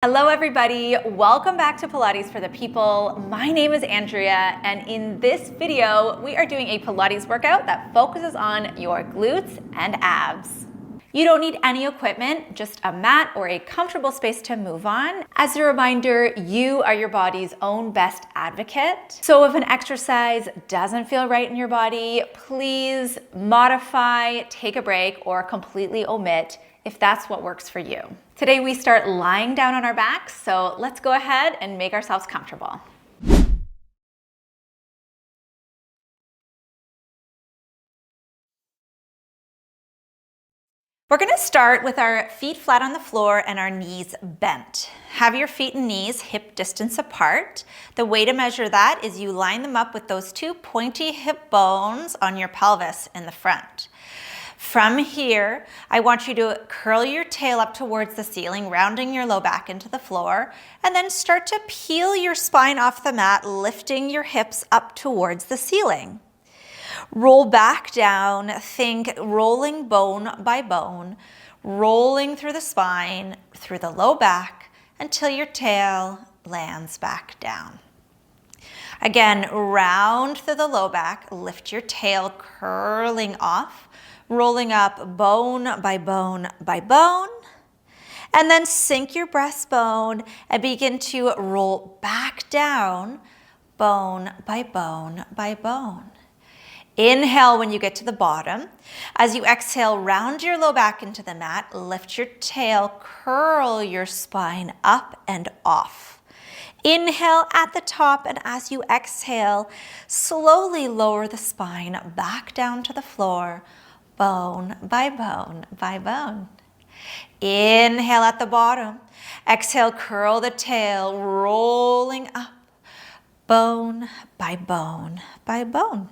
Hello everybody, welcome back to Pilates for the People. My name is Andrea, and in this video, we are doing a Pilates workout that focuses on your glutes and abs. You don't need any equipment, just a mat or a comfortable space to move on. As a reminder, you are your body's own best advocate. So if an exercise doesn't feel right in your body, please modify, take a break, or completely omit if that's what works for you. Today we start lying down on our backs, so let's go ahead and make ourselves comfortable. We're gonna start with our feet flat on the floor and our knees bent. Have your feet and knees hip distance apart. The way to measure that is you line them up with those two pointy hip bones on your pelvis in the front. From here, I want you to curl your tail up towards the ceiling, rounding your low back into the floor, and then start to peel your spine off the mat, lifting your hips up towards the ceiling. Roll back down, think rolling bone by bone, rolling through the spine, through the low back, until your tail lands back down. Again, round through the low back, lift your tail curling off, rolling up bone by bone by bone, and then sink your breastbone and begin to roll back down bone by bone by bone. Inhale when you get to the bottom. As you exhale, round your low back into the mat, lift your tail, curl your spine up and off. Inhale at the top, and as you exhale, slowly lower the spine back down to the floor, bone by bone by bone. Inhale at the bottom. Exhale, curl the tail, rolling up, bone by bone by bone.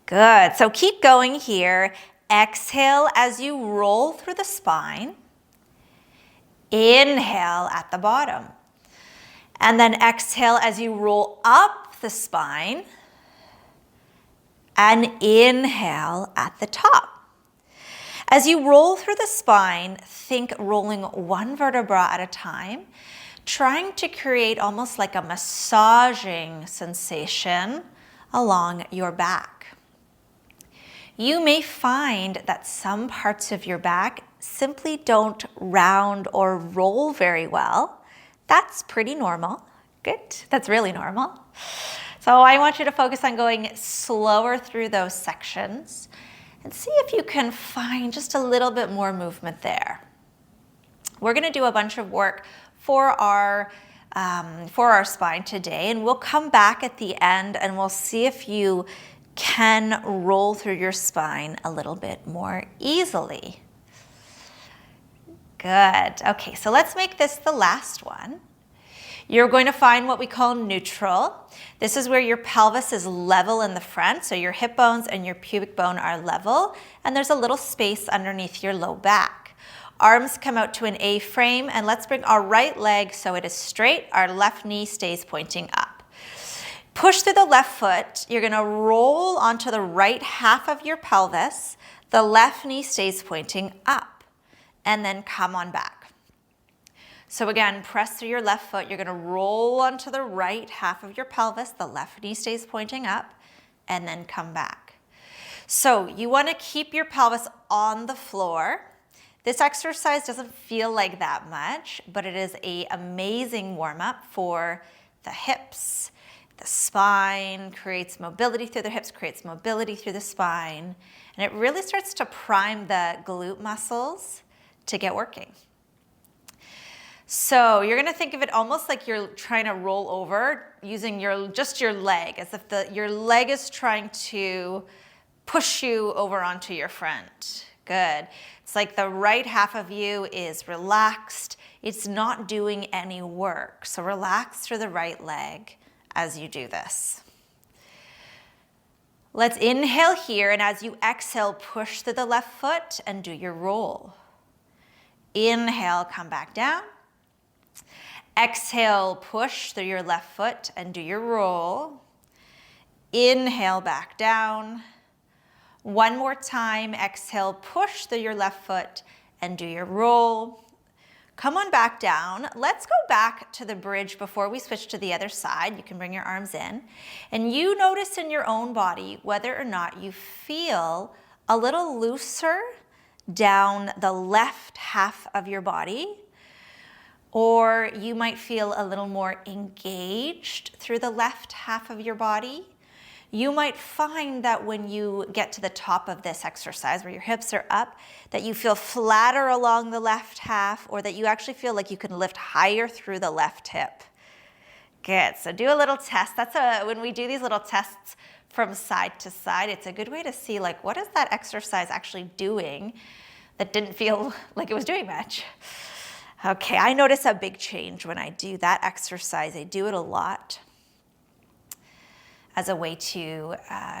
Good, so keep going here. Exhale as you roll through the spine. Inhale at the bottom. And then exhale as you roll up the spine. And inhale at the top. As you roll through the spine, think rolling one vertebra at a time, trying to create almost like a massaging sensation along your back. You may find that some parts of your back simply don't round or roll very well. That's pretty normal. Good, that's really normal. So I want you to focus on going slower through those sections and see if you can find just a little bit more movement there. We're gonna do a bunch of work for our spine today, and we'll come back at the end and we'll see if you can roll through your spine a little bit more easily. Good, okay, so let's make this the last one. You're going to find what we call neutral. This is where your pelvis is level in the front, so your hip bones and your pubic bone are level, and there's a little space underneath your low back. Arms come out to an A-frame, and let's bring our right leg so it is straight. Our left knee stays pointing up. Push through the left foot. You're gonna roll onto the right half of your pelvis. The left knee stays pointing up, and then come on back. So again, press through your left foot. You're gonna roll onto the right half of your pelvis. The left knee stays pointing up, and then come back. So you wanna keep your pelvis on the floor. This exercise doesn't feel like that much, but it is an amazing warm-up for the hips. The spine creates mobility through the hips, creates mobility through the spine, and it really starts to prime the glute muscles to get working. So you're gonna think of it almost like you're trying to roll over using just your leg, as if your leg is trying to push you over onto your front. Good. It's like the right half of you is relaxed. It's not doing any work. So relax through the right leg as you do this. Let's inhale here, and as you exhale, push through the left foot and do your roll. Inhale, come back down. Exhale, push through your left foot and do your roll. Inhale, back down. One more time, exhale, push through your left foot and do your roll. come on back down. Let's go back to the bridge before we switch to the other side. You can bring your arms in, and you notice in your own body whether or not you feel a little looser down the left half of your body, or you might feel a little more engaged through the left half of your body. You might find that when you get to the top of this exercise where your hips are up, that you feel flatter along the left half, or that you actually feel like you can lift higher through the left hip. Good, so do a little test. When we do these little tests from side to side, it's a good way to see like, what is that exercise actually doing that didn't feel like it was doing much? Okay, I notice a big change when I do that exercise. I do it a lot as a way to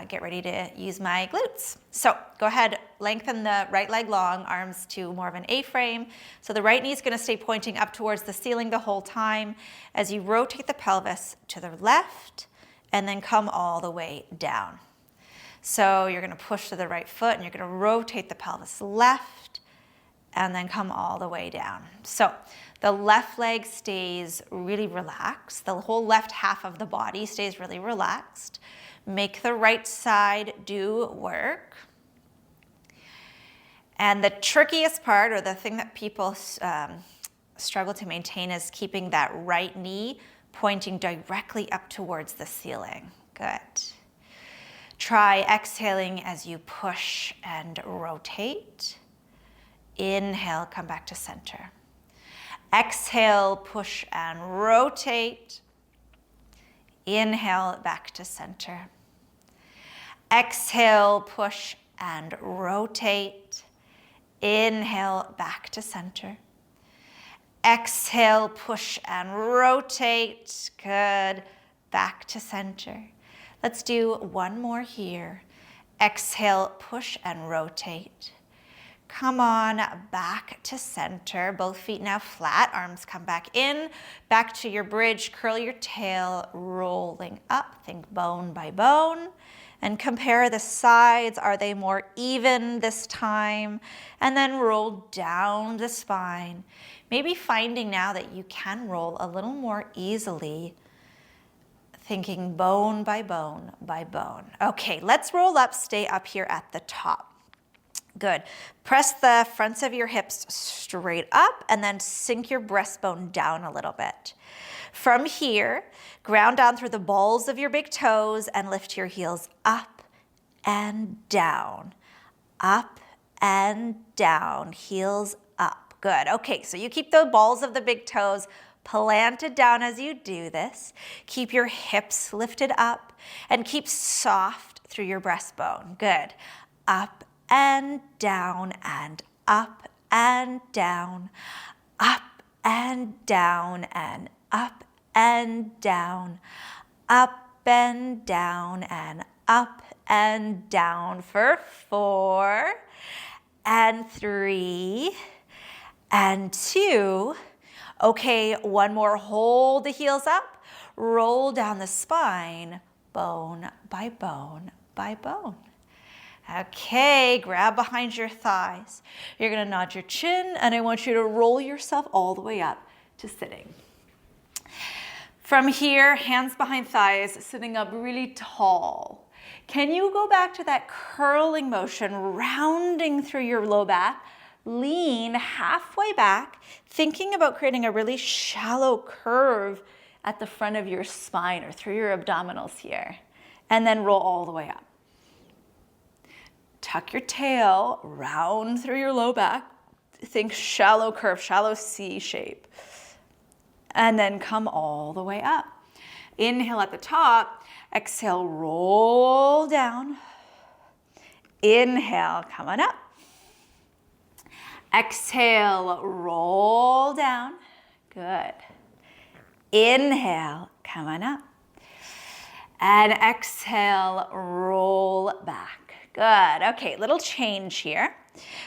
get ready to use my glutes. So go ahead, lengthen the right leg long, arms to more of an A-frame. So the right knee is gonna stay pointing up towards the ceiling the whole time as you rotate the pelvis to the left and then come all the way down. So you're gonna push to the right foot and you're gonna rotate the pelvis left and then come all the way down. So the left leg stays really relaxed. The whole left half of the body stays really relaxed. Make the right side do work. And the trickiest part, or the thing that people struggle to maintain, is keeping that right knee pointing directly up towards the ceiling. Good. Try exhaling as you push and rotate. Inhale, come back to center. Exhale, push and rotate. Inhale, back to center. Exhale, push and rotate. Inhale, back to center. Exhale, push and rotate. Good. Back to center. Let's do one more here. Exhale, push and rotate. Come on back to center. Both feet now flat. Arms come back in. Back to your bridge. Curl your tail, rolling up. Think bone by bone. And compare the sides. Are they more even this time? And then roll down the spine. Maybe finding now that you can roll a little more easily. Thinking bone by bone by bone. Okay, let's roll up. Stay up here at the top. Good. Press the fronts of your hips straight up and then sink your breastbone down a little bit. From here, ground down through the balls of your big toes and lift your heels up and down. Up and down. Heels up. Good. Okay, so you keep the balls of the big toes planted down as you do this. Keep your hips lifted up and keep soft through your breastbone. Good. Up and down and up and down, up and down and up and down, up and down and up and down for 4 and 3 and 2. Okay, one more. Hold the heels up, roll down the spine, bone by bone by bone. Okay, grab behind your thighs. You're gonna nod your chin and I want you to roll yourself all the way up to sitting. From here, hands behind thighs, sitting up really tall. Can you go back to that curling motion, rounding through your low back? Lean halfway back, thinking about creating a really shallow curve at the front of your spine or through your abdominals here. And then roll all the way up. Tuck your tail, round through your low back. Think shallow curve, shallow C shape. And then come all the way up. Inhale at the top. Exhale, roll down. Inhale, come on up. Exhale, roll down. Good. Inhale, come on up. And exhale, roll back. Good. Okay, little change here.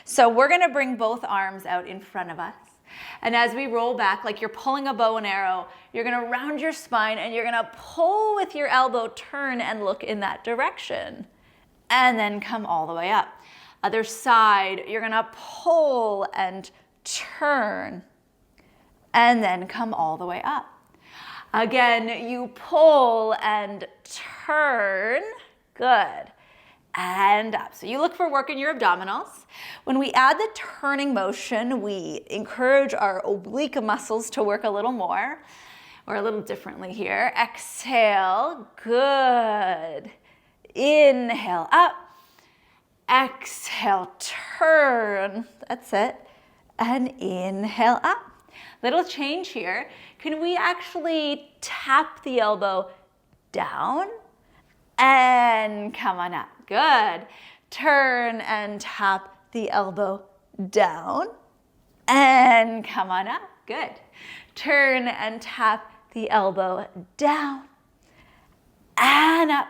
So we're gonna bring both arms out in front of us. And as we roll back, like you're pulling a bow and arrow, you're gonna round your spine and you're gonna pull with your elbow, turn and look in that direction. And then come all the way up. Other side, you're gonna pull and turn and then come all the way up. Again, you pull and turn, good, and up. So you look for work in your abdominals. When we add the turning motion, we encourage our oblique muscles to work a little more, or a little differently here. Exhale, good. Inhale, up. Exhale, turn, that's it, and inhale, up. Little change here. Can we actually tap the elbow down and come on up? Good. Turn and tap the elbow down and come on up. Good. Turn and tap the elbow down and up.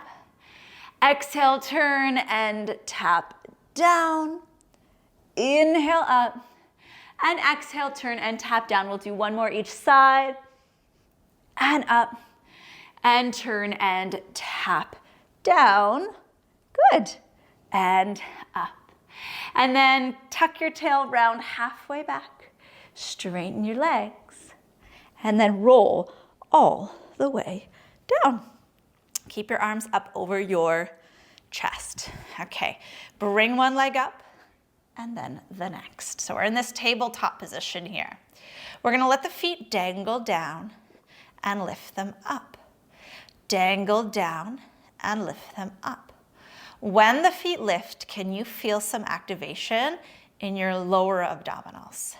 Exhale, turn and tap down. Inhale, up. And exhale, turn and tap down. We'll do one more each side. And up. And turn and tap down. Good. And up. And then tuck your tail round halfway back. Straighten your legs. And then roll all the way down. Keep your arms up over your chest. Okay, bring one leg up and then the next. So we're in this tabletop position here. We're gonna let the feet dangle down and lift them up. Dangle down and lift them up. When the feet lift, can you feel some activation in your lower abdominals?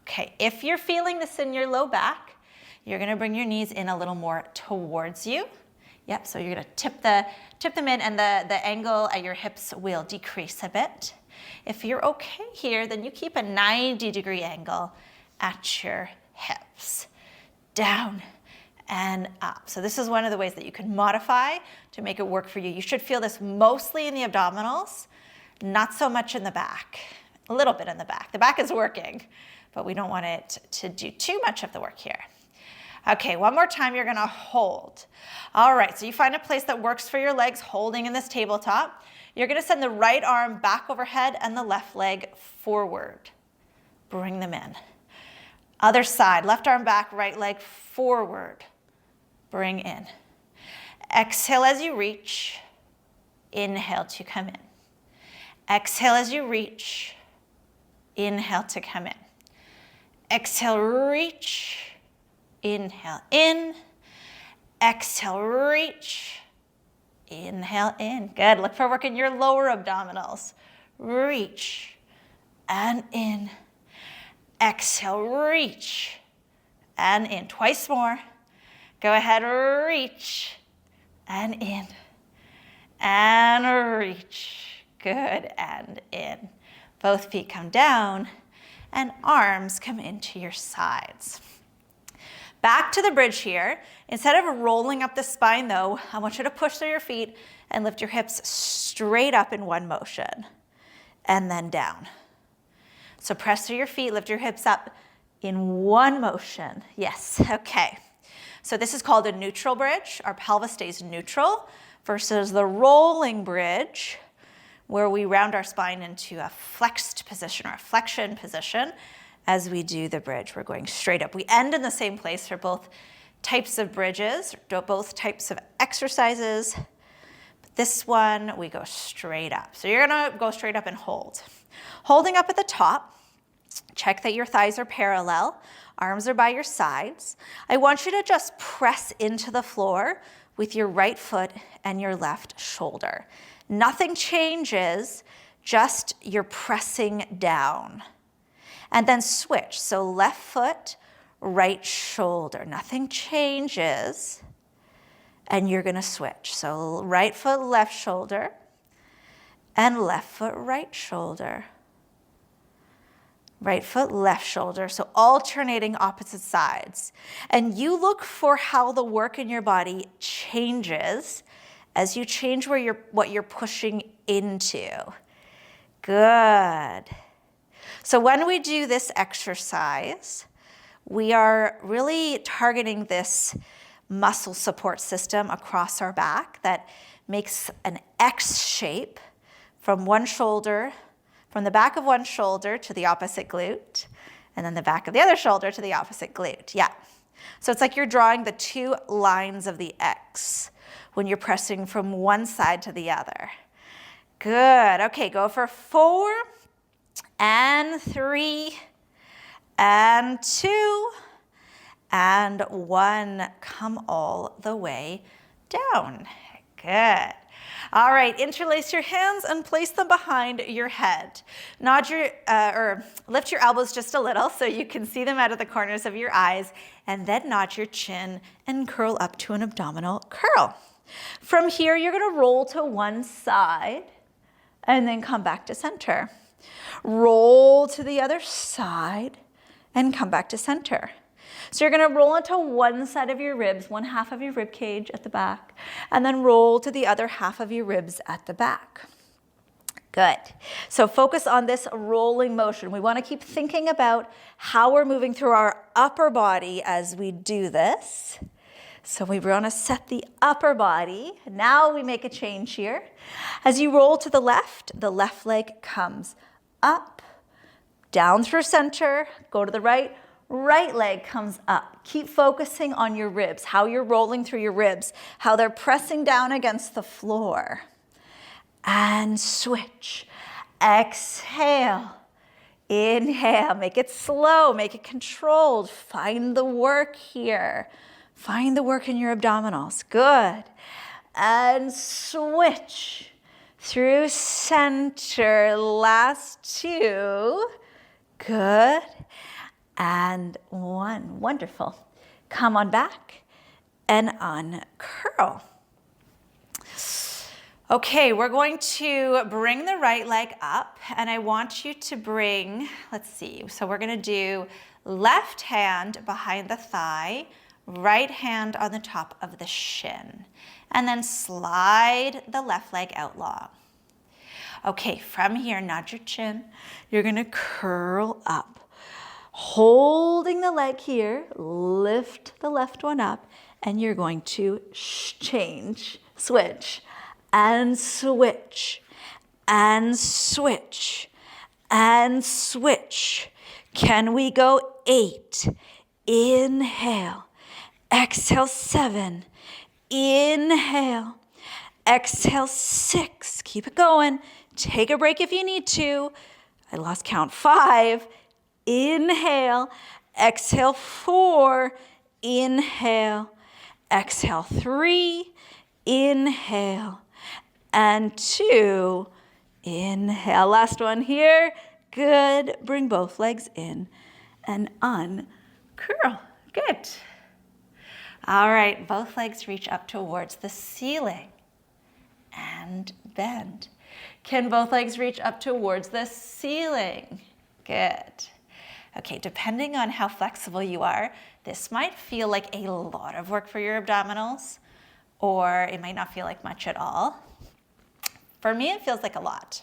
Okay, if you're feeling this in your low back, you're gonna bring your knees in a little more towards you. Yep, so you're gonna tip them in, and the angle at your hips will decrease a bit. If you're okay here, then you keep a 90-degree angle at your hips. Down and up. So this is one of the ways that you can modify to make it work for you. You should feel this mostly in the abdominals, not so much in the back. A little bit in the back. The back is working, but we don't want it to do too much of the work here. Okay, one more time, you're gonna hold. All right, so you find a place that works for your legs, holding in this tabletop. You're gonna send the right arm back overhead and the left leg forward. Bring them in. Other side, left arm back, right leg forward. Bring in. Exhale as you reach. Inhale to come in. Exhale as you reach. Inhale to come in. Exhale, reach. Inhale in, exhale, reach, inhale in. Good, look for work in your lower abdominals. Reach and in, exhale, reach and in. Twice more. Go ahead, reach and in, and reach. Good, and in. Both feet come down and arms come into your sides. Back to the bridge here. Instead of rolling up the spine though, I want you to push through your feet and lift your hips straight up in one motion and then down. So press through your feet, lift your hips up in one motion. Yes, okay. So this is called a neutral bridge. Our pelvis stays neutral versus the rolling bridge where we round our spine into a flexed position or a flexion position. As we do the bridge, we're going straight up. We end in the same place for both types of bridges, both types of exercises. But this one, we go straight up. So you're gonna go straight up and hold. Holding up at the top, check that your thighs are parallel, arms are by your sides. I want you to just press into the floor with your right foot and your left shoulder. Nothing changes, just you're pressing down. And then switch, so left foot, right shoulder. Nothing changes, and you're gonna switch. So right foot, left shoulder, and left foot, right shoulder. Right foot, left shoulder, so alternating opposite sides. And you look for how the work in your body changes as you change what you're pushing into. Good. So when we do this exercise, we are really targeting this muscle support system across our back that makes an X shape from one shoulder, from the back of one shoulder to the opposite glute, and then the back of the other shoulder to the opposite glute. Yeah. So it's like you're drawing the two lines of the X when you're pressing from one side to the other. Good. Okay, go for 4 and 3 and 2 and 1. Come all the way down. Good. All right, interlace your hands and place them behind your head. Nod your, or lift your elbows just a little so you can see them out of the corners of your eyes, and then nod your chin and curl up to an abdominal curl. From here, you're gonna roll to one side and then come back to center. Roll to the other side and come back to center. So you're gonna roll into one side of your ribs, one half of your rib cage at the back, and then roll to the other half of your ribs at the back. Good. So focus on this rolling motion. We wanna keep thinking about how we're moving through our upper body as we do this. So we wanna set the upper body. Now we make a change here. As you roll to the left leg comes up, down through center, go to the right leg comes up. Keep focusing on your ribs, how you're rolling through your ribs, how they're pressing down against the floor. And switch. Exhale. Inhale. Make it slow, make it controlled. Find the work here. Find the work in your abdominals. Good. And switch. Through center. Last 2. Good. And 1. Wonderful. Come on back and uncurl. Okay, we're going to bring the right leg up, and I want you to bring, let's see, so we're gonna do left hand behind the thigh, right hand on the top of the shin, and then slide the left leg out long. Okay, from here, nod your chin. You're gonna curl up. Holding the leg here, lift the left one up, and you're going to change, switch, and switch, and switch, and switch. Can we go 8? Inhale. Exhale 7. Inhale. Exhale 6. Keep it going. Take a break if you need to. I lost count. 5. Inhale, exhale 4, inhale, exhale 3, inhale, and 2, inhale. Last one here. Good. Bring both legs in and uncurl. Good. All right, both legs reach up towards the ceiling and bend. Can both legs reach up towards the ceiling? Good. Okay, depending on how flexible you are, this might feel like a lot of work for your abdominals, or it might not feel like much at all. For me, it feels like a lot.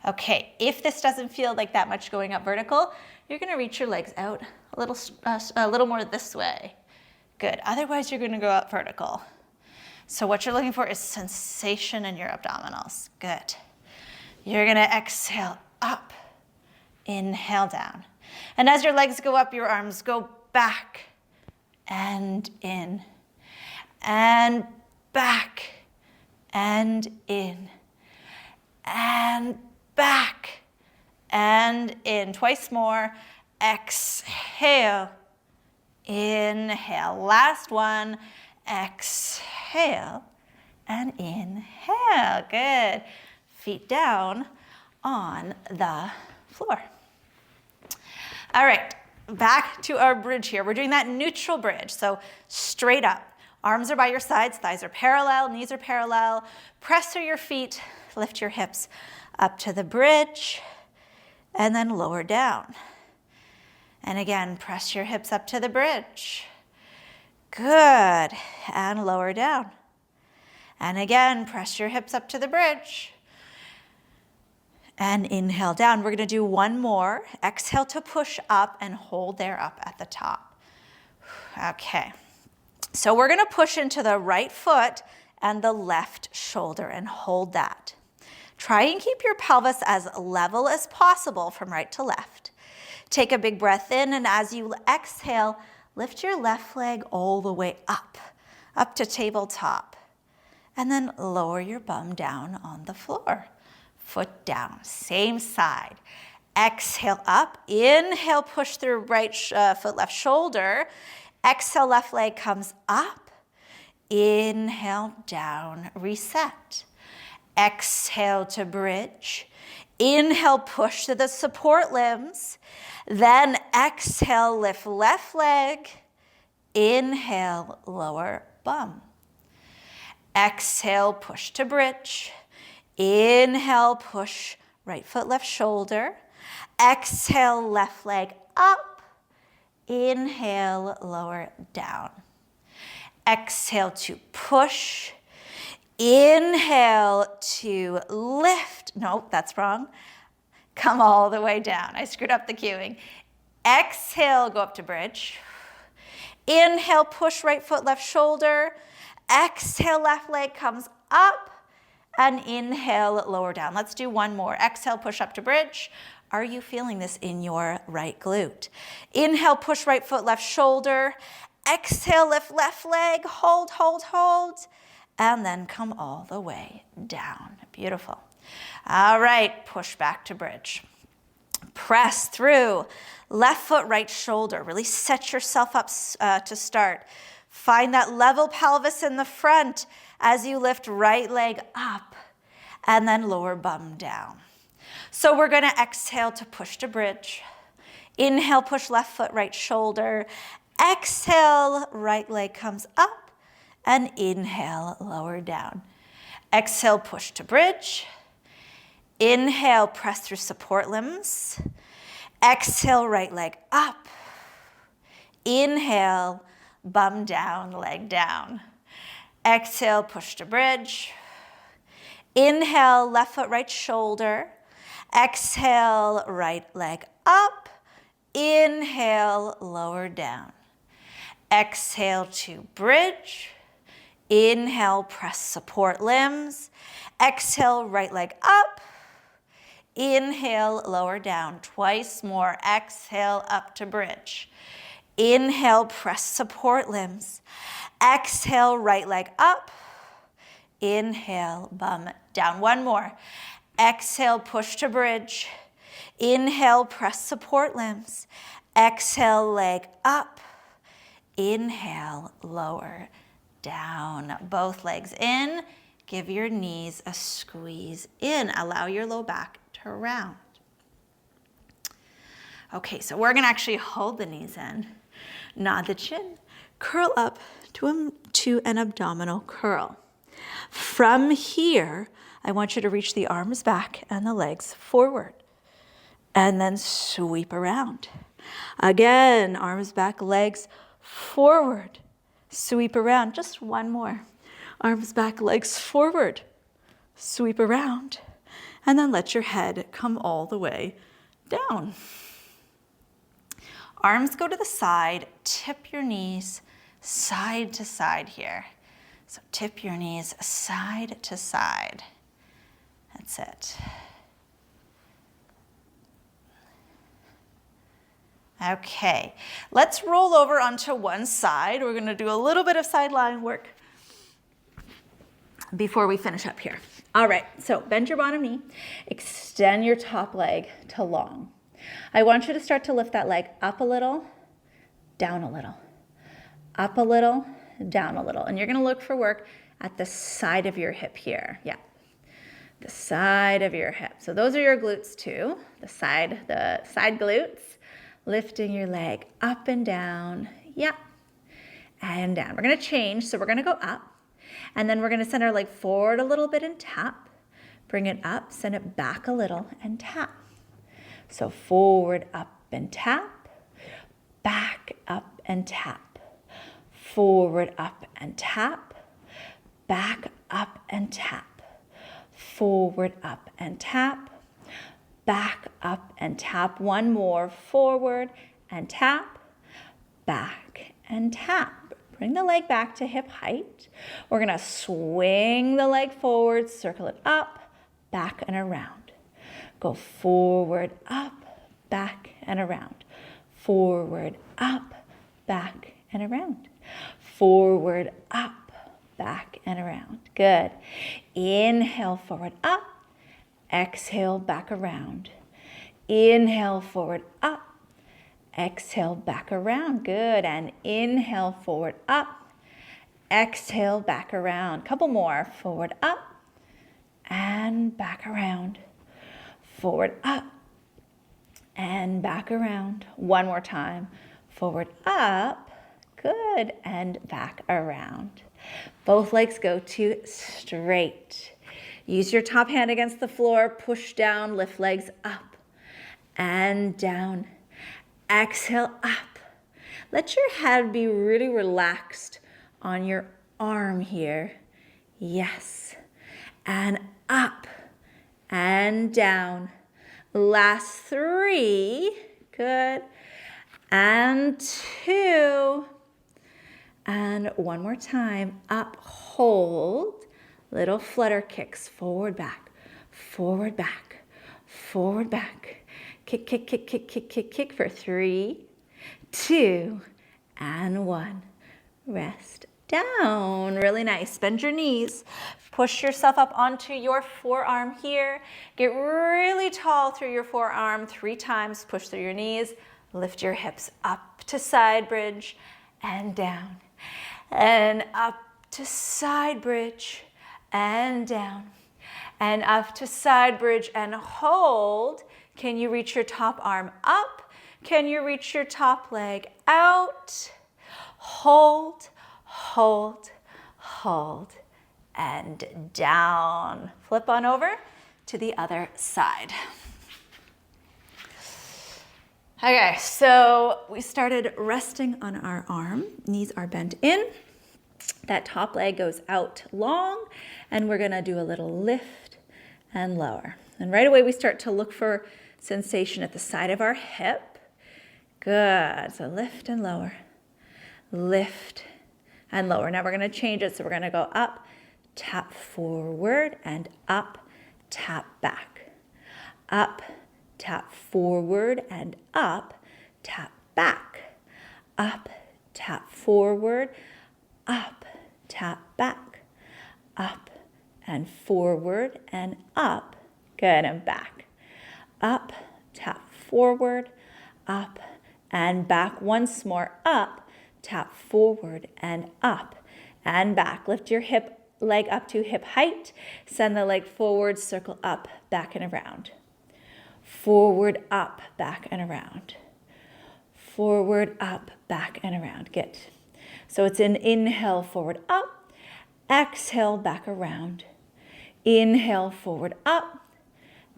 Okay, if this doesn't feel like that much going up vertical, you're gonna reach your legs out a little more this way. Good, otherwise you're gonna go up vertical. So what you're looking for is sensation in your abdominals. Good. You're gonna exhale up, inhale down. And as your legs go up, your arms go back and in, and back and in, and back and in. Twice more. Exhale, inhale. Last one. Exhale and inhale. Good. Feet down on the floor. All right, back to our bridge here. We're doing that neutral bridge, so straight up. Arms are by your sides, thighs are parallel, knees are parallel. Press through your feet, lift your hips up to the bridge, and then lower down. And again, press your hips up to the bridge. Good, and lower down. And again, press your hips up to the bridge. And inhale down. We're gonna do one more. Exhale to push up and hold there up at the top. Okay, so we're gonna push into the right foot and the left shoulder and hold that. Try and keep your pelvis as level as possible from right to left. Take a big breath in, and as you exhale, lift your left leg all the way up to tabletop. And then lower your bum down on the floor. Foot down, same side. Exhale up, inhale, push through right foot, left shoulder. Exhale, left leg comes up. Inhale, down, reset. Exhale to bridge. Inhale, push to the support limbs. Then exhale, lift left leg. Inhale, lower bum. Exhale, push to bridge. Inhale, push right foot, left shoulder. Exhale, left leg up. Inhale, lower down. Exhale to push. Inhale to lift. Nope, that's wrong. Come all the way down. I screwed up the cueing. Exhale, go up to bridge. Inhale, push right foot, left shoulder. Exhale, left leg comes up. And inhale, lower down. Let's do one more. Exhale, push up to bridge. Are you feeling this in your right glute? Inhale, push right foot, left shoulder. Exhale, lift left leg. Hold, hold, hold. And then come all the way down. Beautiful. All right, push back to bridge. Press through. Left foot, right shoulder. Really set yourself up to start. Find that level pelvis in the front as you lift right leg up and then lower bum down. So we're gonna exhale to push to bridge. Inhale, push left foot, right shoulder. Exhale, right leg comes up. And inhale, lower down. Exhale, push to bridge. Inhale, press through support limbs. Exhale, right leg up. Inhale, bum down, leg down. Exhale, push to bridge. Inhale, left foot, right shoulder. Exhale, right leg up. Inhale, lower down. Exhale to bridge. Inhale, press support limbs. Exhale, right leg up. Inhale, lower down. Twice more. Exhale, up to bridge. Inhale, press support limbs. Exhale, right leg up. Inhale, bum down. One more. Exhale, push to bridge. Inhale, press support limbs. Exhale, leg up. Inhale, lower down. Both legs in. Give your knees a squeeze in. Allow your low back to round. Okay, so we're gonna actually hold the knees in. Nod the chin. Curl up to an abdominal curl. From here, I want you to reach the arms back and the legs forward. And then sweep around. Again, arms back, legs forward. Sweep around. Just one more. Arms back, legs forward. Sweep around. And then let your head come all the way down. Arms go to the side. Tip your knees side to side here. So tip your knees side to side. That's it. Okay, let's roll over onto one side. We're gonna do a little bit of side lying work before we finish up here. All right, so bend your bottom knee, extend your top leg to long. I want you to start to lift that leg up a little, down a little, up a little, down a little. And you're gonna look for work at the side of your hip here. Yeah, the side of your hip. So those are your glutes too, the side glutes. Lifting your leg up and down, yeah, and down. We're gonna change, so we're gonna go up, and then we're gonna send our leg forward a little bit and tap. Bring it up, send it back a little and tap. So forward, up and tap, back, up and tap. Forward, up and tap, back, up and tap. Forward, up and tap. Back, up, and tap. One more. Forward and tap. Back and tap. Bring the leg back to hip height. We're going to swing the leg forward, circle it up, back and around. Go forward, up, back, and around. Forward, up, back, and around. Forward, up, back, and around. Good. Inhale, forward, up. Exhale, back around. Inhale, forward, up. Exhale, back around. Good. And inhale, forward, up. Exhale, back around. Couple more. Forward, up. And back around. Forward, up. And back around. One more time. Forward, up. Good. And back around. Both legs go to straight. Use your top hand against the floor. Push down. Lift legs up and down. Exhale, up. Let your head be really relaxed on your arm here. Yes. And up and down. Last 3. Good. And 2. And one more time. Up, hold. Little flutter kicks. Forward, back. Forward, back. Forward, back. Kick, kick, kick, kick, kick, kick, kick for 3, 2, and 1. Rest down. Really nice. Bend your knees. Push yourself up onto your forearm here. Get really tall through your forearm 3 times. Push through your knees. Lift your hips up to side bridge and down. And up to side bridge and down. And up to side bridge and hold. Can you reach your top arm up? Can you reach your top leg out? Hold, hold, hold, and down. Flip on over to the other side. Okay, so we started resting on our arm. Knees are bent in. That top leg goes out long, and we're gonna do a little lift and lower. And right away we start to look for sensation at the side of our hip. Good. So lift and lower. Lift and lower. Now we're going to change it. So we're going to go up, tap forward, and up, tap back. Up, tap forward, and up, tap back. Up, tap forward, up, tap back. Up and forward and up. Good. And back. Up, tap forward, up, and back. Once more, up, tap forward, and up, and back. Lift your leg up to hip height. Send the leg forward, circle up, back and around. Forward, up, back and around. Forward, up, back and around. Good. So it's an inhale, forward, up. Exhale, back around. Inhale, forward, up.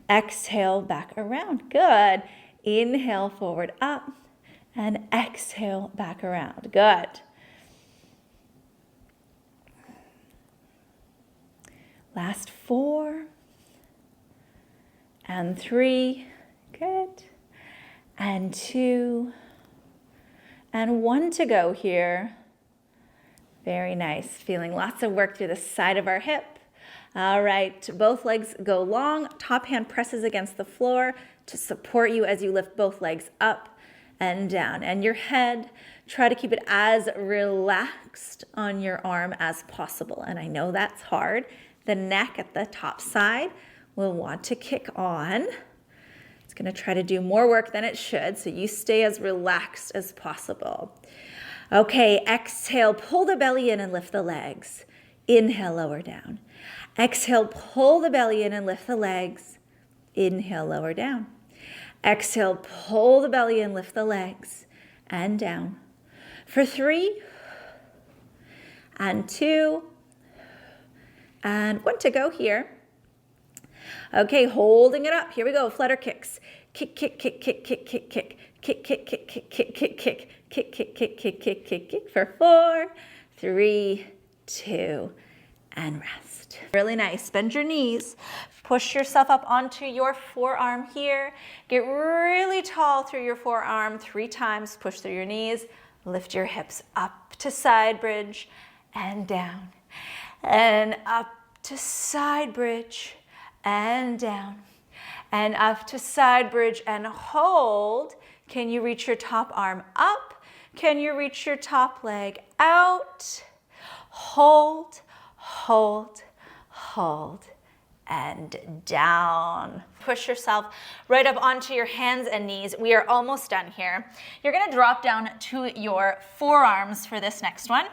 Exhale, back around. Good. Inhale, forward, up. And exhale, back around. Good. Last 4. And 3. Good. And 2. And 1 to go here. Very nice. Feeling lots of work through the side of our hip. All right, both legs go long. Top hand presses against the floor to support you as you lift both legs up and down. And your head, try to keep it as relaxed on your arm as possible. And I know that's hard. The neck at the top side will want to kick on. It's going to try to do more work than it should, so you stay as relaxed as possible. Okay, exhale, pull the belly in and lift the legs. Inhale, lower down. Exhale, pull the belly in and lift the legs. Inhale, lower down. Exhale, pull the belly in, lift the legs, and down. For 3, and 2, and 1 to go here. Okay, holding it up. Here we go, flutter kicks. Kick, kick, kick, kick, kick, kick, kick. Kick, kick, kick, kick, kick, kick, kick. Kick, kick, kick, kick, kick, kick, kick. For 4, 3, 2, and rest. Really nice. Bend your knees. Push yourself up onto your forearm here. Get really tall through your forearm 3 times. Push through your knees. Lift your hips up to side bridge and down. And up to side bridge and down. and up to side bridge and hold. Can you reach your top arm up? Can you reach your top leg out? Hold, hold, hold, and down. Push yourself right up onto your hands and knees. We are almost done here. You're gonna drop down to your forearms for this next one.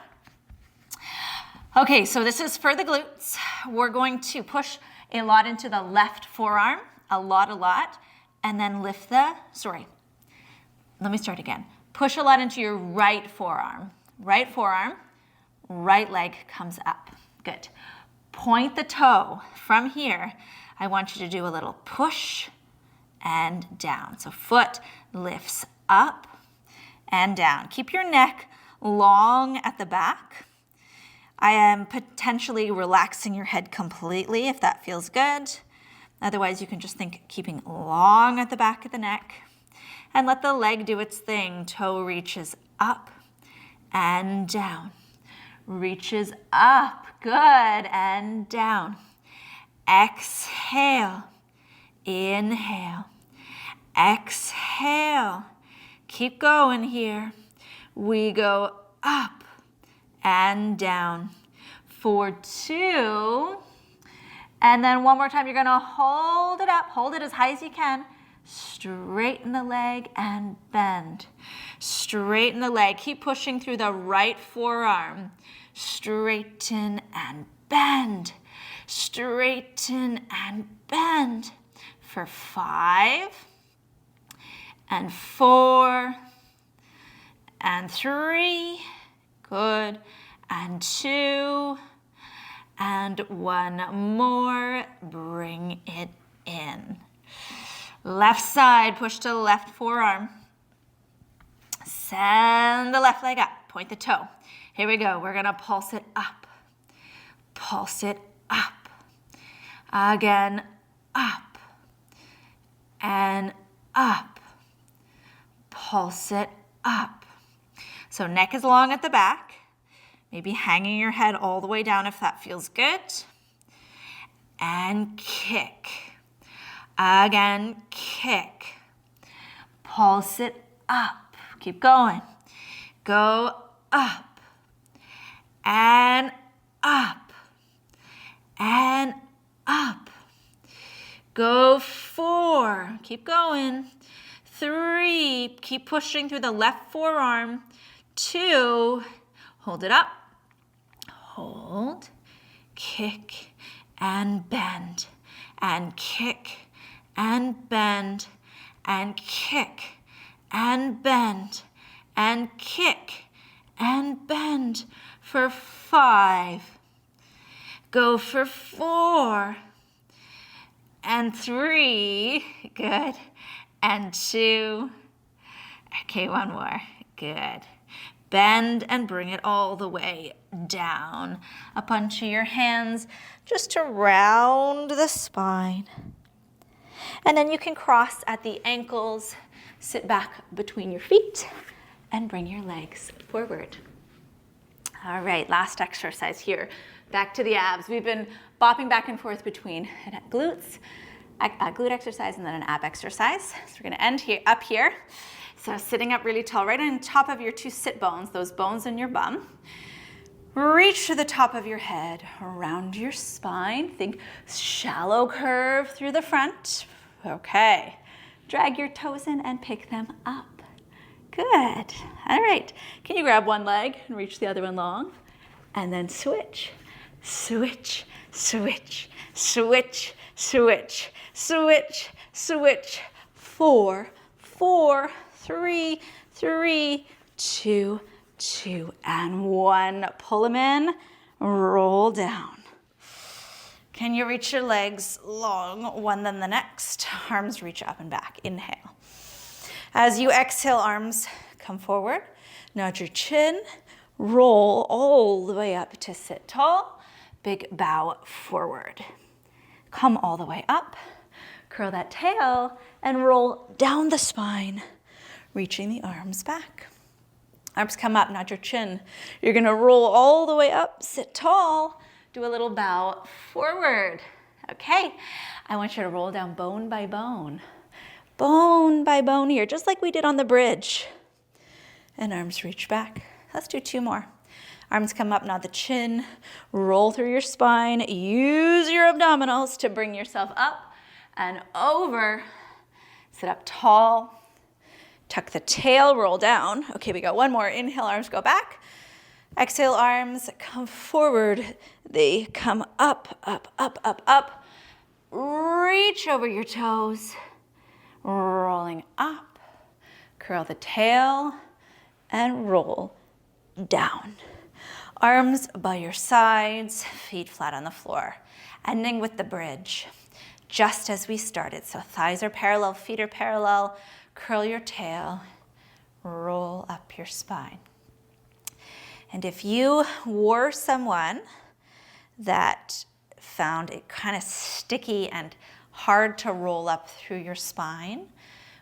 Okay, so this is for the glutes. We're going to push a lot into the left forearm, a lot, and then lift the, let me start again. Push a lot into your right forearm, right leg comes up. Good. Point the toe from here. I want you to do a little push and down. So foot lifts up and down. Keep your neck long at the back. I am potentially relaxing your head completely if that feels good. Otherwise, you can just think keeping long at the back of the neck and let the leg do its thing. Toe reaches up and down. Reaches up, good, and down. Exhale, inhale, exhale. Keep going here. We go up and down for 2. And then one more time, you're gonna hold it up, hold it as high as you can. Straighten the leg and bend. Straighten the leg. Keep pushing through the right forearm. Straighten and bend. Straighten and bend for 5 and 4 and 3. Good. And 2 and 1 more. Bring it in. Left side, push to the left forearm. Send the left leg up. Point the toe. Here we go. We're going to pulse it up. Pulse it up. Again, up. And up. Pulse it up. So neck is long at the back. Maybe hanging your head all the way down if that feels good. And kick. Again, kick. Pulse it up. Keep going. Go up. And up. And up. Go 4. Keep going. 3. Keep pushing through the left forearm. 2. Hold it up. Hold. Kick and bend. And kick and bend, and kick, and bend, and kick, and bend for 5. Go for 4, and 3, good, and 2. Okay, 1 more, good. Bend and bring it all the way down, up onto your hands, just to round the spine. And then you can cross at the ankles, sit back between your feet, and bring your legs forward. All right, last exercise here. Back to the abs. We've been bopping back and forth between glutes, a glute exercise and then an ab exercise. So we're gonna end here, up here. So sitting up really tall, right on top of your 2 sit bones, those bones in your bum. Reach to the top of your head, around your spine. Think shallow curve through the front. Okay. Drag your toes in and pick them up. Good. All right. Can you grab one leg and reach the other one long? And then switch, switch, switch, switch, switch, switch, switch. 4, 4, 3, 3, 2, 2, and 1. Pull them in, roll down. Can you reach your legs long, one then the next? Arms reach up and back. Inhale. As you exhale, arms come forward. Nod your chin. Roll all the way up to sit tall. Big bow forward. Come all the way up. Curl that tail and roll down the spine, reaching the arms back. Arms come up, nod your chin. You're gonna roll all the way up, sit tall, do a little bow forward. Okay, I want you to roll down bone by bone here, just like we did on the bridge. And arms reach back. Let's do 2 more. Arms come up, nod the chin, roll through your spine, use your abdominals to bring yourself up and over. Sit up tall, tuck the tail, roll down. Okay, we got 1 more. Inhale, arms go back. Exhale, arms come forward. They come up, up, up, up, up. Reach over your toes, rolling up. Curl the tail and roll down. Arms by your sides, feet flat on the floor. Ending with the bridge, just as we started. So thighs are parallel, feet are parallel. Curl your tail, roll up your spine. And if you were someone that found it kind of sticky and hard to roll up through your spine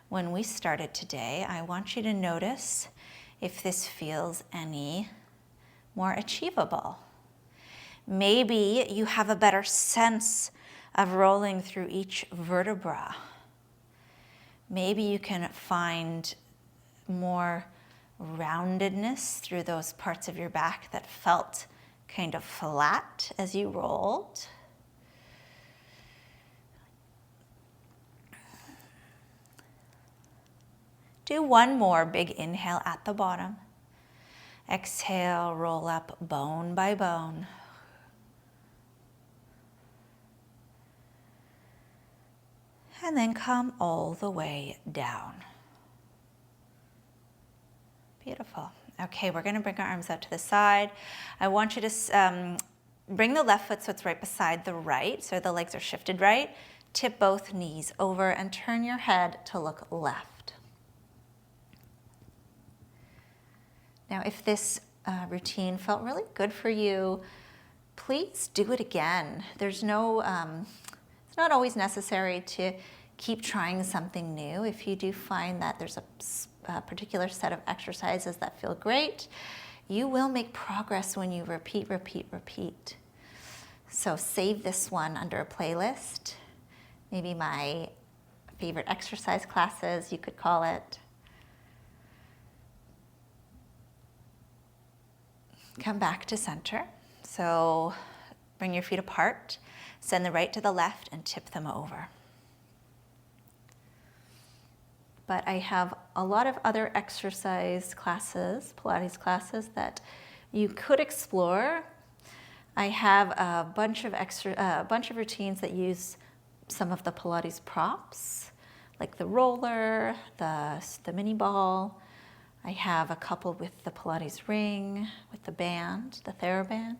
when we started today, I want you to notice if this feels any more achievable. Maybe you have a better sense of rolling through each vertebra. Maybe you can find more roundedness through those parts of your back that felt kind of flat as you rolled. Do 1 more big inhale at the bottom. Exhale, roll up bone by bone. And then come all the way down. Beautiful. Okay, we're going to bring our arms out to the side. I want you to bring the left foot so it's right beside the right, so the legs are shifted right. Tip both knees over and turn your head to look left. Now, if this routine felt really good for you, please do it again. There's no, it's not always necessary to keep trying something new. If you do find that there's a particular set of exercises that feel great, you will make progress when you repeat, repeat, repeat. So save this one under a playlist. Maybe my favorite exercise classes, you could call it. Come back to center. So bring your feet apart, send the right to the left and tip them over. But I have a lot of other exercise classes, Pilates classes that you could explore. I have a bunch of routines that use some of the Pilates props, like the roller, the mini ball. I have a couple with the Pilates ring, with the band, the TheraBand.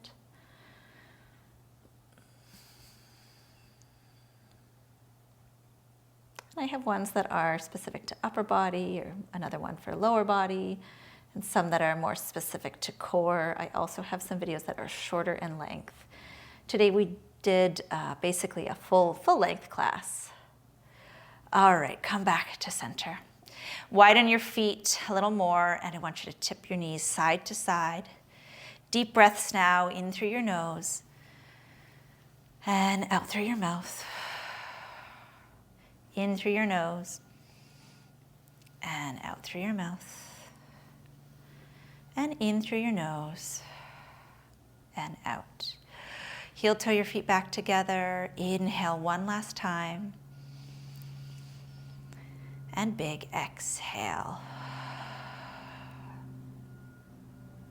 I have ones that are specific to upper body, or another one for lower body, and some that are more specific to core. I also have some videos that are shorter in length. Today we did basically a full length class. All right, come back to center. Widen your feet a little more, and I want you to tip your knees side to side. Deep breaths now, in through your nose and out through your mouth. In through your nose and out through your mouth. And in through your nose and out. Heel toe your feet back together. Inhale 1 last time. And big exhale.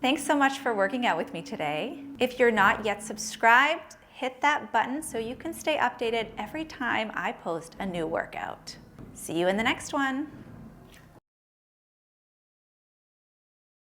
Thanks so much for working out with me today. If you're not yet subscribed, hit that button so you can stay updated every time I post a new workout. See you in the next one.